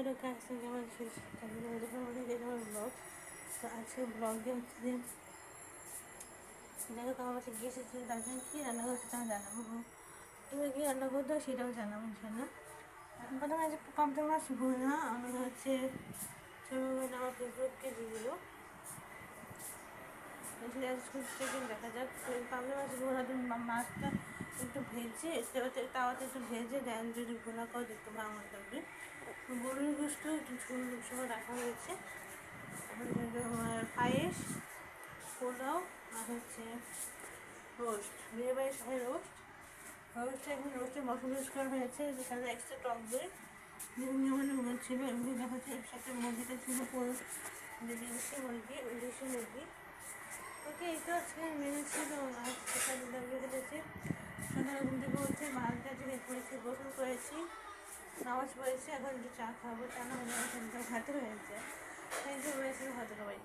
Hello guys, কেমন আছিস? আমার ব্লগ। তো আজকে ব্লগে হচ্ছে যে যাই হোক আমার কাছে গেস্ট এসেছিলো, তার জন্য কী রান্না করছে তাও জানাবো। তুমি কী রান্না করতে সেটাও জানাবো ইনশাল্লাহ। প্রথমে আছে পাবদা মাছ ভুনা, আমি হচ্ছে ছোটোবেলা আমার ফেসবুককে দিয়ে দিলো চিকেন দেখা যাক। পাবদা মাছ ভুনা, তুমি মাছটা একটু ভেজে তাওয়াতে একটু ভেজে দেন, যদি ভুনা করে দেখতে ভালো লাগবে। গরুর গোস্ত একটু ঝোল সহ রাখা হয়েছে, পায়েস, পোলাও, আর হচ্ছে রোস্ট, বিয়েবাড়ির সবাই রোস্টটা এখন রোস্টের মশলা ইউজ করা হয়েছে, যেখানে এক্সট্রা টক দই বিভিন্ন ছিল। এমনি দেখা যাচ্ছে এর সাথে মুরগিটা ছিল পুরো দেশি মুরগি, ওকে। এই তো আজকে মেনু ছিল। আর সকালে দাঁড়িয়ে ফেলেছি, সকালে ঘুম থেকে উঠে ভাতটা থেকে করেছি, গোসল করেছি, নামাজ পড়েছি। এখন একটু চা খাবো, চা না হলে খেতে হয়েছে, তাই তো রয়েছে ভাত খাবাই।